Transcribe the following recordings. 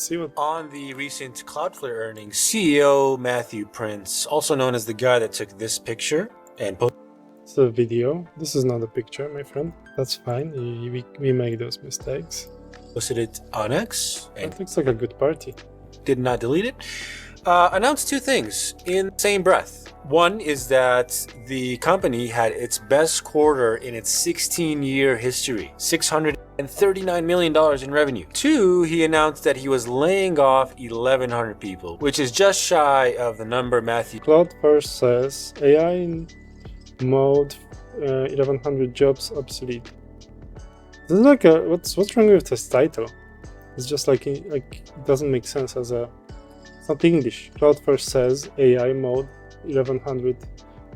See what On the recent Cloudflare earnings, CEO Matthew Prince, also known as the guy that took this picture and posted it's a video. This is not a picture, my friend. That's fine. We make those mistakes. it on X and That looks like a good party. did not delete it. Announced two things in the same breath. One is that the company had its best quarter in its 16-year history, $639 million in revenue. Two, he announced that he was laying off 1,100 people, which is just shy of the number Matthew. Cloudflare says AI in mode 1,100 jobs obsolete. This is like a what's wrong with this title? It's just like it doesn't make sense as a. It's not English. Cloudflare says AI mode 1,100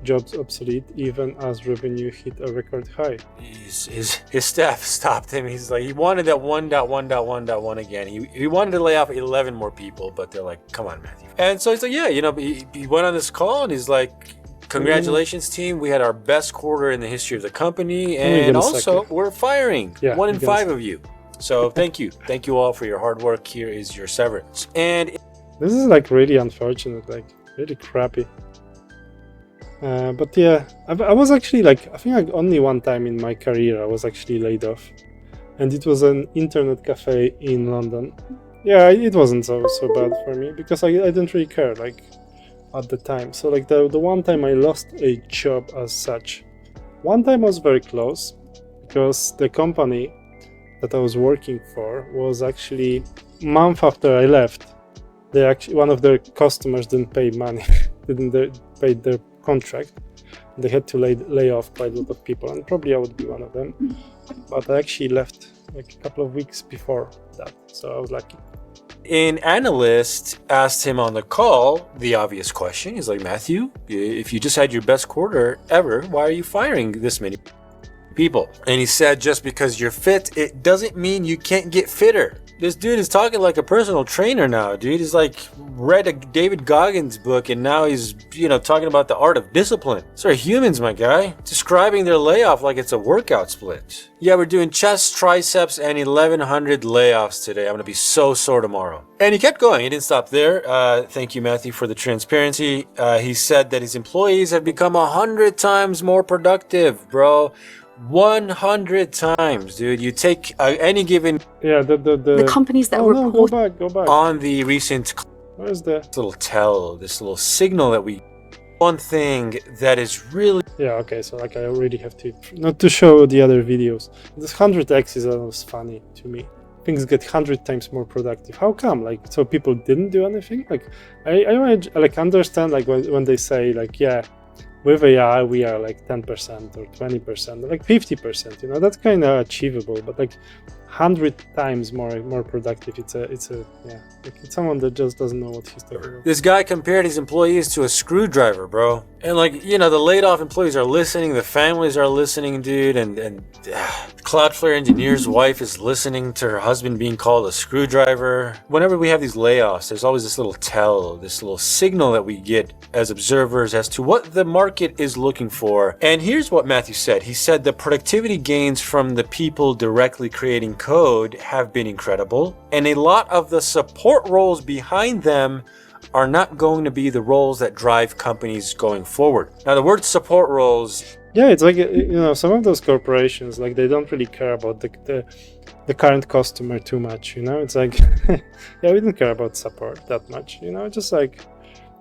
jobs obsolete even as revenue hit a record high. His staff stopped him. He's like, he wanted that 1.1.1.1 again. He wanted to lay off 11 more people, but they're like, come on, Matthew. And so he's like, yeah, he went on this call and he's like, congratulations, team. We had our best quarter in the history of the company. And also, we're firing 1 in 5 of you. So thank you. Thank you all for your hard work. Here is your severance. And this is like really unfortunate, like really crappy. But yeah, I was actually like, I think like only one time in my career I was actually laid off. And it was an internet cafe in London. Yeah, it wasn't so bad for me because I didn't really care like at the time. So like the one time I lost a job as such. One time was very close because the company that I was working for was actually a month after I left. They actually, one of their customers didn't pay money, didn't pay their contract. They had to lay off quite a lot of people, and probably I would be one of them. But I actually left like a couple of weeks before that, so I was lucky. An analyst asked him on the call the obvious question. He's like, Matthew, if you just had your best quarter ever, why are you firing this many people? And he said, just because you're fit, it doesn't mean you can't get fitter. This dude is talking like a personal trainer now, dude. He's like read a David Goggins book and now he's, talking about the art of discipline. These are humans, my guy. Describing their layoff like it's a workout split. Yeah, we're doing chest, triceps, and 1,100 layoffs today. I'm going to be so sore tomorrow. And he kept going. He didn't stop there. Thank you, Matthew, for the transparency. He said that his employees have become 100 times more productive, bro. 100 times, dude. You take any given the companies that report go back on the recent where's the this little signal that we one thing that is really okay, so like I already have to not to show the other videos. This 100x is always funny to me. Things get 100 times more productive. How come? Like, so people didn't do anything? Like I like understand like when they say like, yeah, with AI, we are like 10% or 20%, or like 50%. That's kind of achievable. But like 100 times more productive, it's someone that just doesn't know what he's talking about. This guy compared his employees to a screwdriver, bro. And like, the laid off employees are listening, the families are listening, dude, and Cloudflare engineer's wife is listening to her husband being called a screwdriver. Whenever we have these layoffs, there's always this little signal that we get as observers as to what the market is looking for. And here's what Matthew said. He said the productivity gains from the people directly creating code have been incredible, and a lot of the support roles behind them are not going to be the roles that drive companies going forward. Now, the word support roles, yeah, it's like some of those corporations, like they don't really care about the current customer too much. It's like yeah, we don't care about support that much. Just like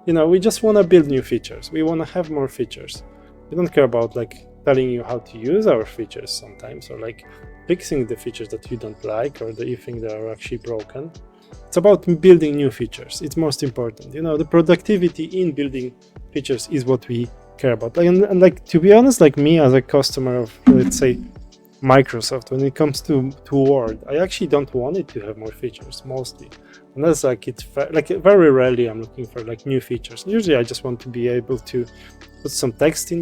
we just want to build new features. We want to have more features. We don't care about like telling you how to use our features sometimes, or like fixing the features that you don't like or that you think they are actually broken. It's about building new features. It's most important. The productivity in building features is what we care about. And like, to be honest, like me as a customer of, let's say, Microsoft, when it comes to Word, I actually don't want it to have more features mostly. And that's like, it's like very rarely I'm looking for like new features. Usually I just want to be able to put some text in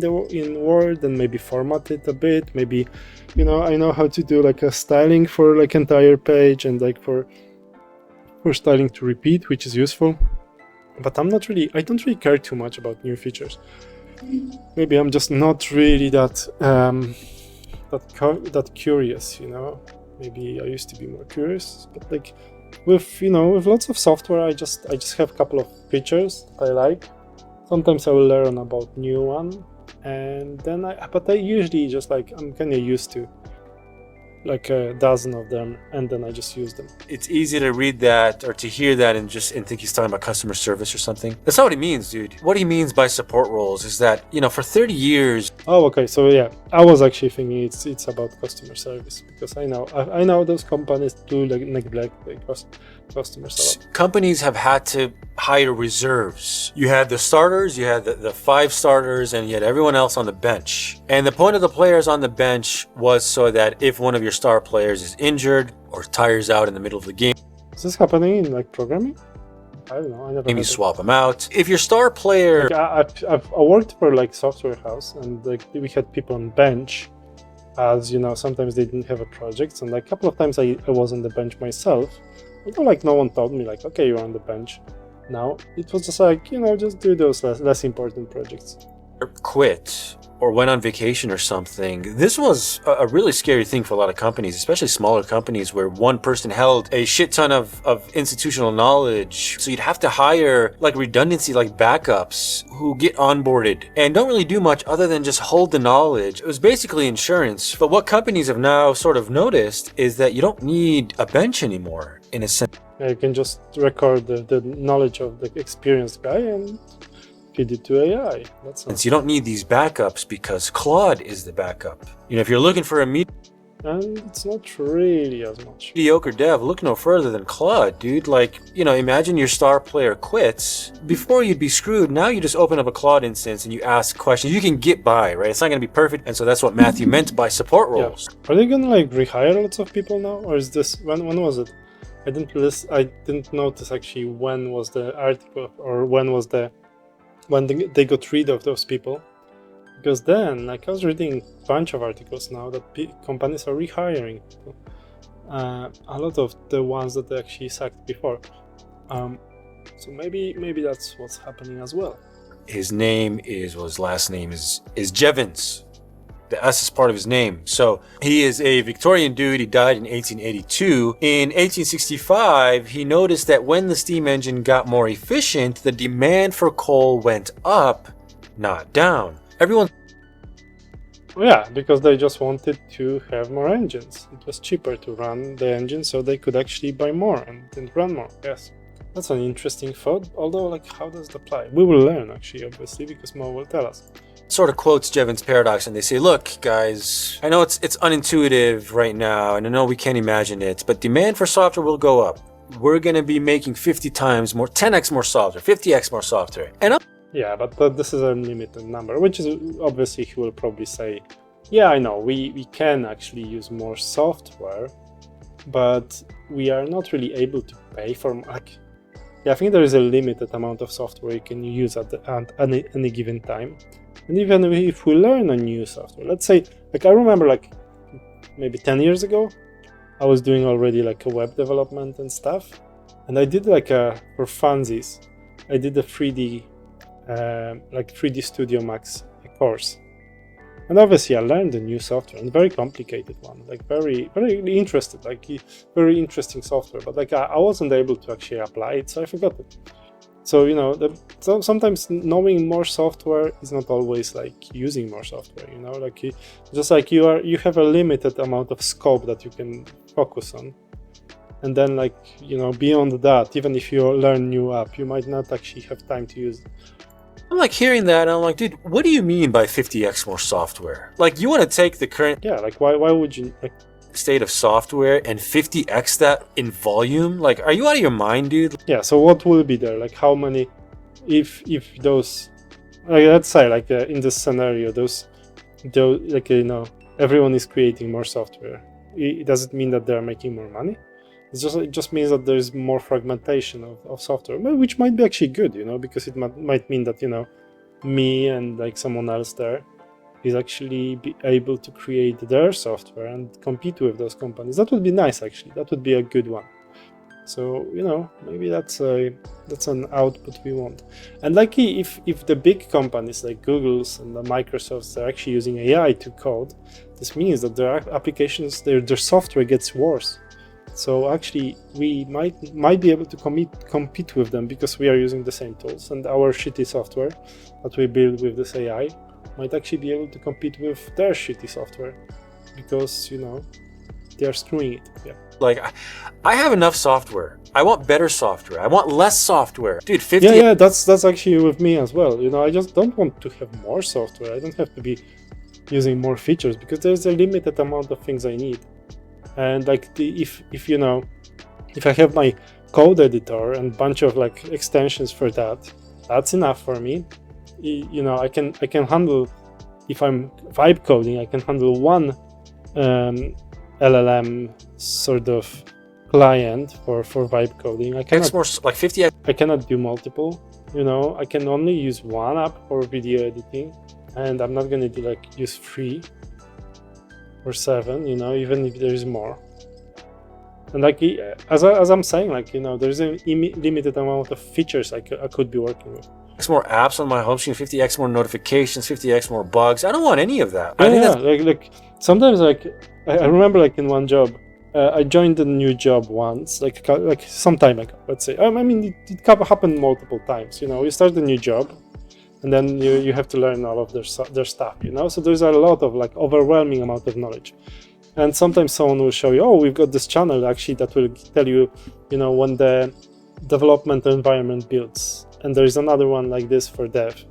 Word and maybe format it a bit. Maybe, I know how to do like a styling for like entire page and like for styling to repeat, which is useful. But I don't really care too much about new features. Maybe I'm just not really that curious, Maybe I used to be more curious, but like with lots of software, I just have a couple of features that I like. Sometimes I will learn about new one, and then I usually just like, I'm kind of used to like a dozen of them, and then I just use them. It's easy to read that or to hear that and think he's talking about customer service or something. That's not what he means, dude. What he means by support roles is that, for 30 years. Oh, okay. So yeah, I was actually thinking it's about customer service, because I know those companies do like neglect the customer service. Companies have had to hire reserves. You had the starters, you had the 5 starters, and you had everyone else on the bench. And the point of the players on the bench was so that if one of your star players is injured or tires out in the middle of the game, is this happening in like programming? I don't know. I never. Maybe swap them out. If your star player, like, I worked for like software house, and like we had people on bench, as sometimes they didn't have a project, and like a couple of times I was on the bench myself. Although like no one told me like, okay, you're on the bench now. It was just like, just do those less important projects. Quit or went on vacation or something. This was a really scary thing for a lot of companies, especially smaller companies where one person held a shit ton of institutional knowledge. So you'd have to hire like redundancy, like backups who get onboarded and don't really do much other than just hold the knowledge. It was basically insurance. But what companies have now sort of noticed is that you don't need a bench anymore in a sense. Yeah, you can just record the knowledge of the experienced guy and feed it to AI. Since you don't need these backups because Claude is the backup. If you're looking for a and it's not really as much. Mediocre dev, look no further than Claude, dude. Like, imagine your star player quits. Before you'd be screwed. Now you just open up a Claude instance and you ask questions. You can get by, right? It's not going to be perfect. And so that's what Matthew meant by support roles. Yeah. Are they going to like rehire lots of people now? Or is this, when was it? I didn't notice actually when was the article, or when they got rid of those people, because then like I was reading a bunch of articles now that companies are rehiring people. A lot of the ones that they actually sacked before. So maybe that's what's happening as well. His last name is Jevons. The S is part of his name. So he is a Victorian dude. He died in 1882. In 1865, he noticed that when the steam engine got more efficient, the demand for coal went up, not down. Yeah, because they just wanted to have more engines. It was cheaper to run the engine, so they could actually buy more and run more. Yes. That's an interesting thought, although like how does it apply? We will learn actually, obviously, because Mo will tell us. Sort of quotes Jevons Paradox, and they say, look, guys, I know it's unintuitive right now, and I know we can't imagine it, but demand for software will go up. We're going to be making 50 times more, 10x more software, 50x more software. Yeah, but this is a limited number, which is obviously he will probably say, yeah, I know, we can actually use more software, but we are not really able to pay for like. Yeah, I think there is a limited amount of software you can use at any given time. And even if we learn a new software, let's say, like I remember like maybe 10 years ago, I was doing already like a web development and stuff. And I did like for funsies, I did a 3D Studio Max course. And obviously I learned a new software, and very complicated one, like very, very interested, like very interesting software. But like I wasn't able to actually apply it, so I forgot it. So, so sometimes knowing more software is not always like using more software, like you have a limited amount of scope that you can focus on. And then like, beyond that, even if you learn new app, you might not actually have time to use it. I'm like hearing that, and I'm like, dude, what do you mean by 50x more software? Like, you want to take the current like why would you like state of software and 50x that in volume? Like, are you out of your mind, dude? Yeah, so what will be there? Like how many, if those, like, let's say like in this scenario, those like everyone is creating more software. Does it mean that they're making more money? It just means that there's more fragmentation of software, which might be actually good, because it might mean that, me and like someone else there is actually be able to create their software and compete with those companies. That would be nice, actually. That would be a good one. So, maybe that's an output we want. And like if the big companies like Google's and the Microsoft's are actually using AI to code, this means that their applications, their software gets worse. So actually, we might be able to compete with them because we are using the same tools, and our shitty software that we build with this AI might actually be able to compete with their shitty software because they are screwing it. Yeah. Like, I have enough software. I want better software. I want less software. Dude, 50... Yeah, that's actually with me as well. I just don't want to have more software. I don't have to be using more features because there's a limited amount of things I need. And like if I have my code editor and bunch of like extensions for that, that's enough for me. I can handle, if I'm vibe coding, I can handle one LLM sort of client for vibe coding. I cannot more, like 50. I cannot do multiple. I can only use one app for video editing, and I'm not gonna use 3 or 7. Even if there is more. And as I'm saying, there's a limited amount of features I could be working with. X more apps on my home screen, 50x more notifications, 50x more bugs. I don't want any of that. Sometimes I remember in one job, I joined a new job once, like some time ago, let's say. It happened multiple times. You start a new job, and then you have to learn all of their stuff. So there's a lot of overwhelming amount of knowledge. And sometimes someone will show you, we've got this channel actually that will tell you, when the development environment builds, and there's another one like this for dev.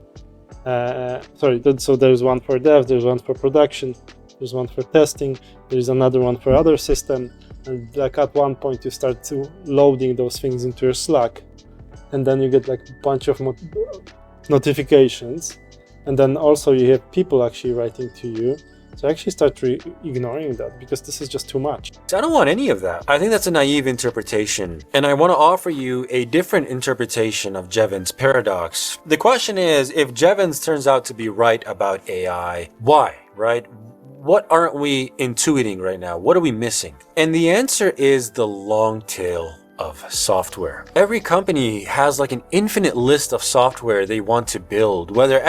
So there's one for dev, there's one for production, there's one for testing, there's another one for other system, and at one point you start loading those things into your Slack, and then you get a bunch of notifications, and then also you have people actually writing to you. So I actually start ignoring that because this is just too much. I don't want any of that. I think that's a naive interpretation. And I want to offer you a different interpretation of Jevons Paradox. The question is, if Jevons turns out to be right about AI, why, right? What aren't we intuiting right now? What are we missing? And the answer is the long tail of software. Every company has an infinite list of software they want to build, whether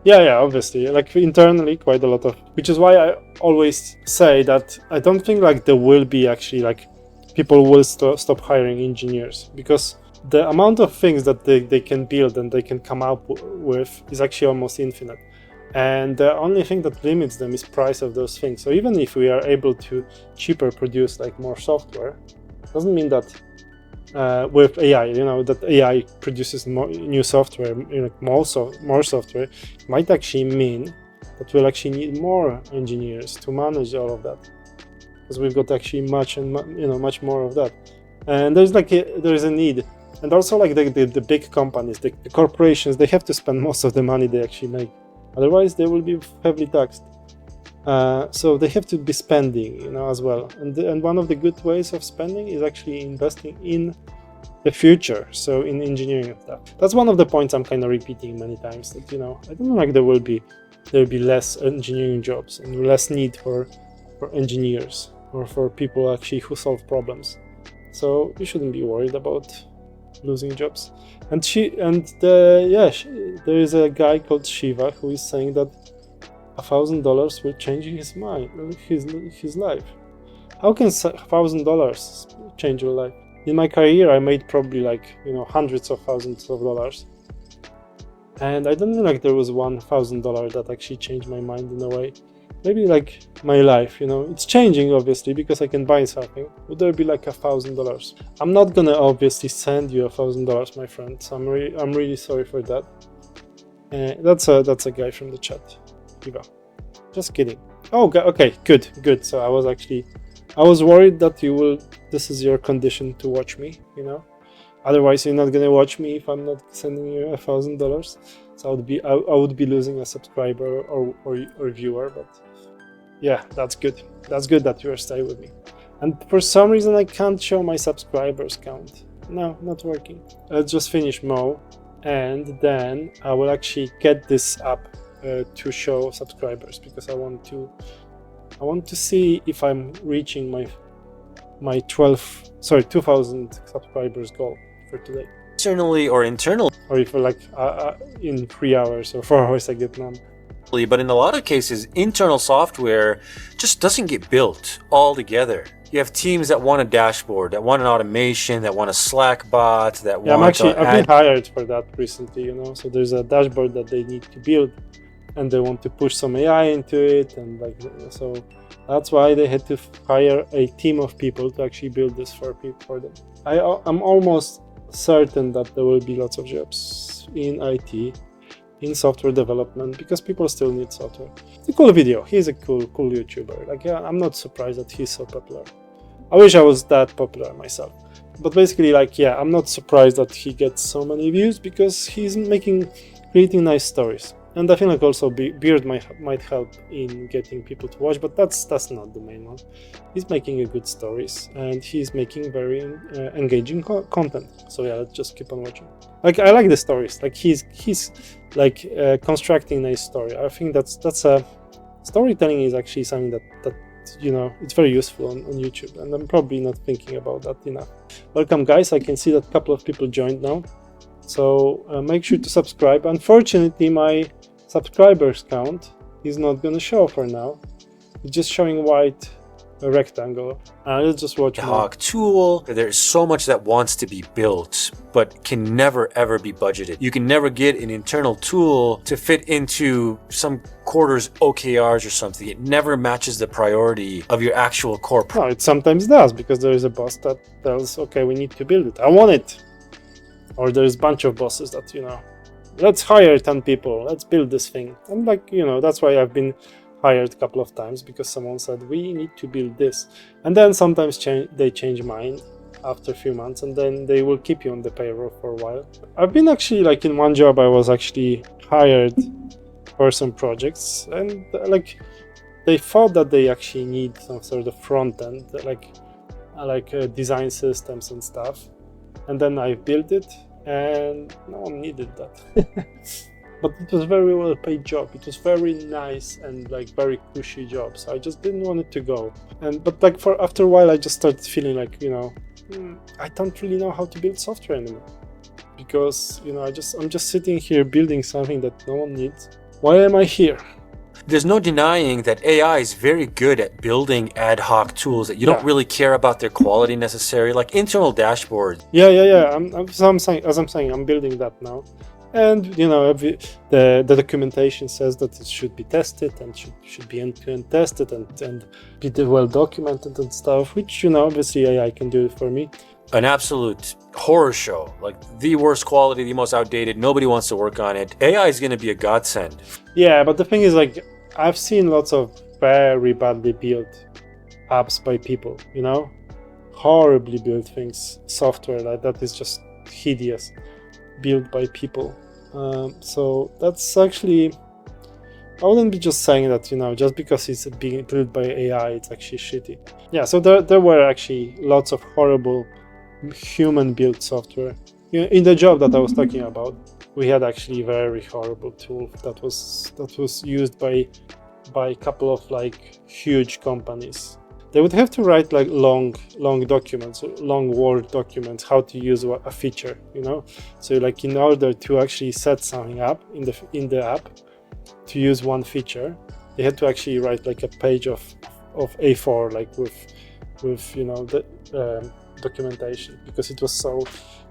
Yeah, obviously. Internally, quite a lot of, which is why I always say that I don't think there will be actually people will stop hiring engineers, because the amount of things that they can build and they can come up with is actually almost infinite. And the only thing that limits them is price of those things. So even if we are able to cheaper produce more software, doesn't mean that with AI, that AI produces more new software, more software, might actually mean that we'll actually need more engineers to manage all of that, because we've got actually much more of that, and there's a need. And also the big companies, the corporations, they have to spend most of the money they actually make, otherwise they will be heavily taxed. So they have to be spending, as well. And one of the good ways of spending is actually investing in the future, so in engineering and stuff. That's one of the points I'm kind of repeating many times, that I don't know, there will be less engineering jobs and less need for engineers or for people actually who solve problems. So you shouldn't be worried about losing jobs. And there is a guy called Shiva who is saying that $1,000 will change his mind, his life. How can $1,000 change your life? In my career, I made probably hundreds of thousands of dollars, and I don't think there was $1,000 that actually changed my mind in a way. Maybe my life, it's changing obviously because I can buy something. Would there be $1,000? I'm not gonna obviously send you $1,000, my friend. So I'm really sorry for that. That's a guy from the chat. Just kidding. Oh, okay, good. So I was worried that this is your condition to watch me, Otherwise, you're not gonna watch me if I'm not sending you $1,000. So I would be losing a subscriber or viewer. But yeah, that's good. That's good that you are staying with me. And for some reason, I can't show my subscribers count. No, not working. Let's just finish Mo, and then I will actually get this up to show subscribers, because I want to see if I'm reaching my 2,000 subscribers goal for today. Externally or internally, or if in 3 hours or 4 hours I get none. But in a lot of cases, internal software just doesn't get built altogether. You have teams that want a dashboard, that want an automation, that want a Slack bot, that Yeah, want I've been hired for that recently, So there's a dashboard that they need to build, and they want to push some AI into it, and so that's why they had to hire a team of people to actually build this for them. I'm almost certain that there will be lots of jobs in IT, in software development, because people still need software. It's a cool video. He's a cool YouTuber. I'm not surprised that he's so popular. I wish I was that popular myself. But basically, I'm not surprised that he gets so many views, because he's creating nice stories. And I think also Beard might help in getting people to watch, but that's not the main one. He's making good stories, and he's making very engaging content. So yeah, let's just keep on watching. I like the stories. He's constructing a nice story. I think that's storytelling is actually something that it's very useful on YouTube, and I'm probably not thinking about that enough. Welcome, guys. I can see that a couple of people joined now. So make sure to subscribe. Unfortunately, my subscribers count is not going to show for now. It's just showing white rectangle. Let's just watch more. Tool. There's so much that wants to be built, but can never ever be budgeted. You can never get an internal tool to fit into some quarter's OKRs or something. It never matches the priority of your actual core. No, it sometimes does, because there is a boss that tells, okay, we need to build it. I want it. Or there's a bunch of bosses that, let's hire 10 people, let's build this thing. And that's why I've been hired a couple of times, because someone said, we need to build this. And then sometimes they change mind after a few months, and then they will keep you on the payroll for a while. I've been actually, in one job, I was actually hired for some projects, and they thought that they actually need some sort of front end, design systems and stuff. And then I built it, and no one needed that. But it was a very well paid job. It was very nice and very cushy job. So I just didn't want it to go. But after a while, I just started feeling I don't really know how to build software anymore, because I'm just sitting here building something that no one needs. Why am I here? There's no denying that AI is very good at building ad hoc tools that you don't really care about their quality necessarily, like internal dashboards. Yeah. I'm saying, I'm building that now. And, the documentation says that it should be tested and should be end-to-end tested and be well documented and stuff, which, obviously AI can do it for me. An absolute horror show, the worst quality, the most outdated, nobody wants to work on it. AI is going to be a godsend. Yeah, but the thing is, I've seen lots of very badly built apps by people, horribly built things, software that is just hideous, built by people. So that's actually, I wouldn't be just saying that, just because it's being built by AI, it's actually shitty. Yeah, so there were actually lots of horrible human-built software. In the job that I was talking about, we had actually very horrible tool that was used by a couple of huge companies. They would have to write long documents, long Word documents, how to use a feature, So in order to actually set something up in the app to use one feature, they had to actually write a page of A4 with the documentation, because it was so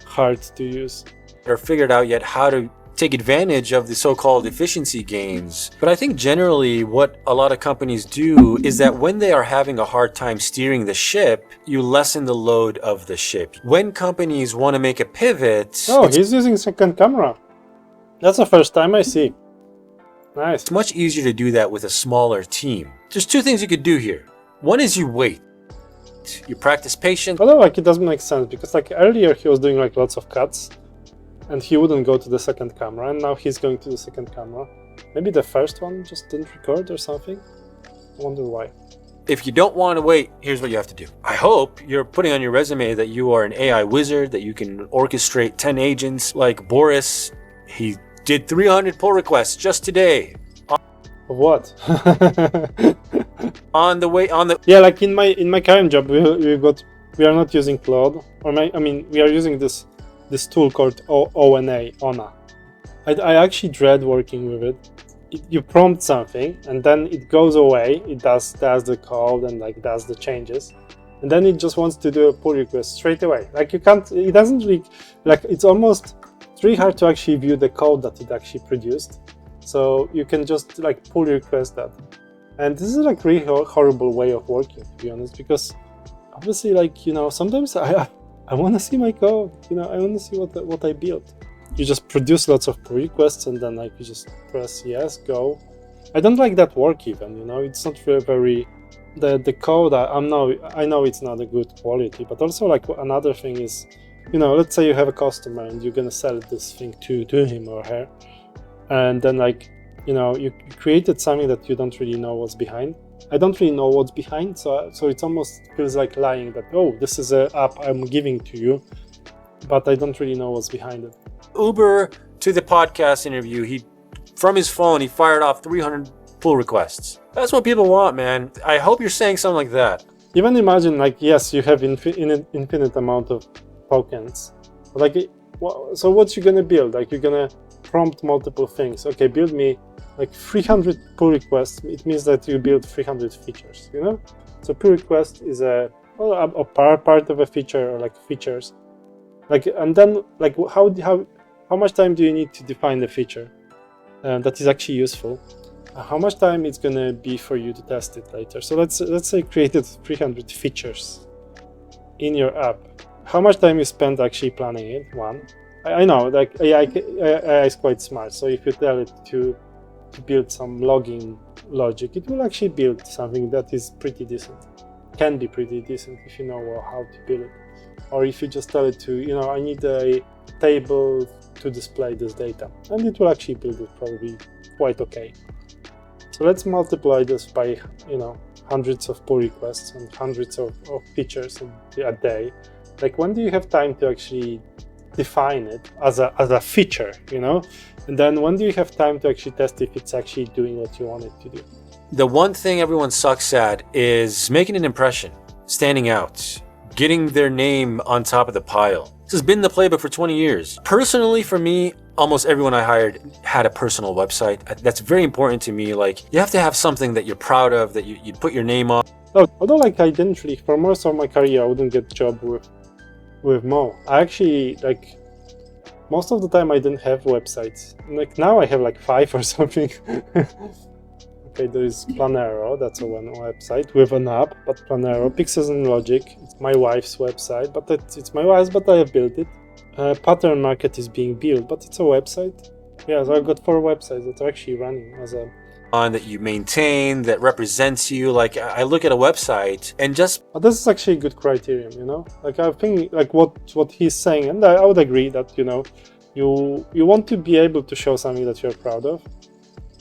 hard to use. Or figured out yet how to take advantage of the so-called efficiency gains. But I think generally what a lot of companies do is that when they are having a hard time steering the ship, you lessen the load of the ship. When companies want to make a pivot... Oh, he's using second camera. That's the first time I see. Nice. It's much easier to do that with a smaller team. There's two things you could do here. One is you wait. You practice patience. Although it doesn't make sense, because earlier he was doing lots of cuts, and he wouldn't go to the second camera, and now he's going to the second camera. Maybe the first one just didn't record or something. I wonder why. If you don't want to wait, here's what you have to do. I hope you're putting on your resume that you are an AI wizard, that you can orchestrate 10 agents like Boris. He did 300 pull requests just today. Of what? Yeah, in my current job, we are not using Claude, we are using this tool called ONA. I actually dread working with it. You prompt something, and then it goes away. It does the code and does the changes, and then it just wants to do a pull request straight away. Like it doesn't really, like it's almost really hard to actually view the code that it actually produced. So you can just like pull request that. And this is like really horrible way of working, to be honest, because obviously, like, sometimes I want to see my code, I want to see what I built. You just produce lots of pull requests and then like you just press yes, go. I don't like that work even, it's not very the code. I know it's not a good quality, but also like another thing is, let's say you have a customer and you're gonna sell this thing to him or her, and then like you created something that you don't really know what's behind. I don't really know what's behind, so it almost feels like lying that, oh, this is an app I'm giving to you, but I don't really know what's behind it. Uber, to the podcast interview, from his phone he fired off 300 pull requests. That's what people want, man. I hope you're saying something like that. Even imagine, like, yes, you have infinite amount of tokens, like, so what you gonna build? Like, you're gonna prompt multiple things. Okay, build me like 300 pull requests. It means that you build 300 features, So pull request is a part of a feature, or like features. Like, and then like how much time do you need to define the feature that is actually useful? How much time it's gonna be for you to test it later? So let's say you created 300 features in your app. How much time you spend actually planning it? One. I know, like AI is quite smart. So if you tell it to build some logging logic, it will actually build something that is pretty decent. Can be pretty decent if you know how to build it. Or if you just tell it to, I need a table to display this data, and it will actually build it probably quite okay. So let's multiply this by, hundreds of pull requests and hundreds of features a day. Like, when do you have time to actually define it as a feature, And then when do you have time to actually test if it's actually doing what you want it to do? The one thing everyone sucks at is making an impression, standing out, getting their name on top of the pile. This has been the playbook for 20 years. Personally, for me, almost everyone I hired had a personal website. That's very important to me. Like, you have to have something that you're proud of, that you put your name on. Although like I didn't really, for most of my career, I wouldn't get a job with Mo. I actually, like, most of the time I didn't have websites. Like, now I have like 5 or something. Okay, there is Planero, that's a one website with an app, but Planero, Pixels and Logic, it's my wife's website, but it's my wife's, but I have built it. Pattern Market is being built, but it's a website. Yeah, so I've got 4 websites that are actually running as a... that you maintain, that represents you. Like, I look at a website and just... This is actually a good criterion, Like, I think, like, what he's saying, and I would agree that, you want to be able to show something that you're proud of.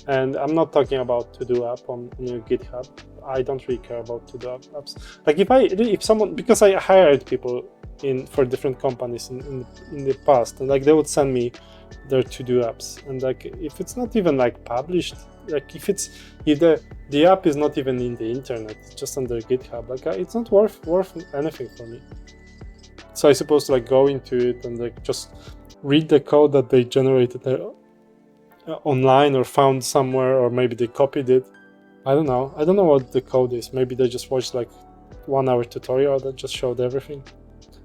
And I'm not talking about to-do app on your GitHub. I don't really care about to-do apps. Like, if someone, because I hired people for different companies in the past, and like they would send me their to-do apps, and like if it's not even like published, like if the app is not even in the internet, it's just under GitHub, like it's not worth anything for me. So I suppose to like go into it and like just read the code that they generated online or found somewhere, or maybe they copied it. I don't know what the code is. Maybe they just watched like 1-hour tutorial that just showed everything.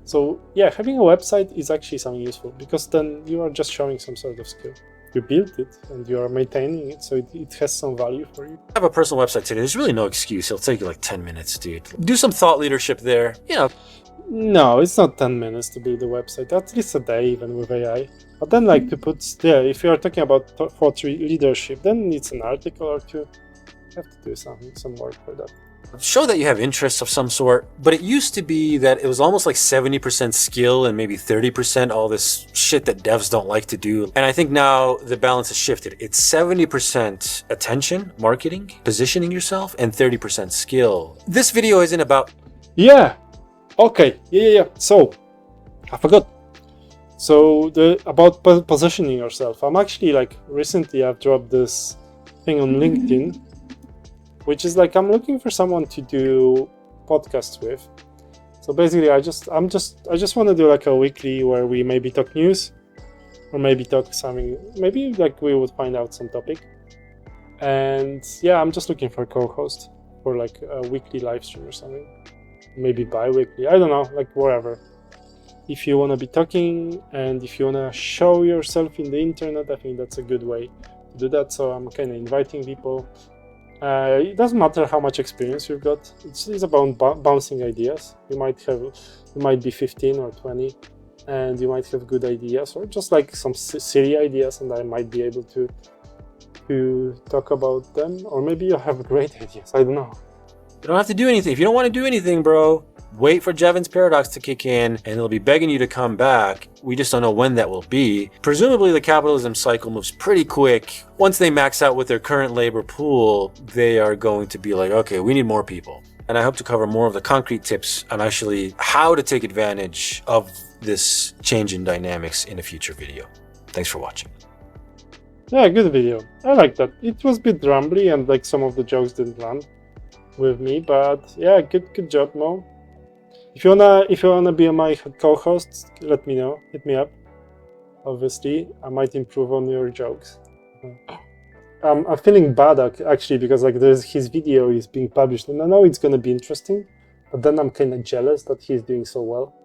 So yeah, having a website is actually something useful, because then you are just showing some sort of skill. You built it and you are maintaining it, so it has some value for you. I have a personal website today. There's really no excuse. It'll take you like 10 minutes, dude. Do some thought leadership there. No, it's not 10 minutes to build a website. At least a day, even with AI. But then, like, to put, if you are talking about thought leadership, then it's an article or two. You have to do some work for that. Show that you have interests of some sort. But it used to be that it was almost like 70% skill and maybe 30% all this shit that devs don't like to do. And I think now the balance has shifted. It's 70% attention, marketing, positioning yourself, and 30% skill. This video isn't about... Yeah. Okay. Yeah. So, I forgot. So, about positioning yourself. I'm actually, like, recently I've dropped this thing on LinkedIn, which is like, I'm looking for someone to do podcasts with. So basically, I just want to do like a weekly where we maybe talk news, or maybe talk something, maybe like we would find out some topic. And yeah, I'm just looking for a co-host for like a weekly live stream or something. maybe bi-weekly. I don't know, like whatever. If you want to be talking and if you want to show yourself in the internet, I think that's a good way to do that. So I'm kind of inviting people. It doesn't matter how much experience you've got. It's about bouncing ideas. You might be 15 or 20, and you might have good ideas, or just like some silly ideas, and I might be able to talk about them. Or maybe you have great ideas. I don't know. You don't have to do anything. If you don't want to do anything, bro, wait for Jevons Paradox to kick in, and it'll be begging you to come back. We just don't know when that will be. Presumably, the capitalism cycle moves pretty quick. Once they max out with their current labor pool, they are going to be like, okay, we need more people. And I hope to cover more of the concrete tips on actually how to take advantage of this change in dynamics in a future video. Thanks for watching. Yeah, good video. I like that. It was a bit rambly and like some of the jokes didn't land with me, but yeah, good job, Mo. If you wanna be my co-host, let me know. Hit me up. Obviously, I might improve on your jokes. I'm feeling bad actually because like his video is being published, and I know it's gonna be interesting, but then I'm kind of jealous that he's doing so well.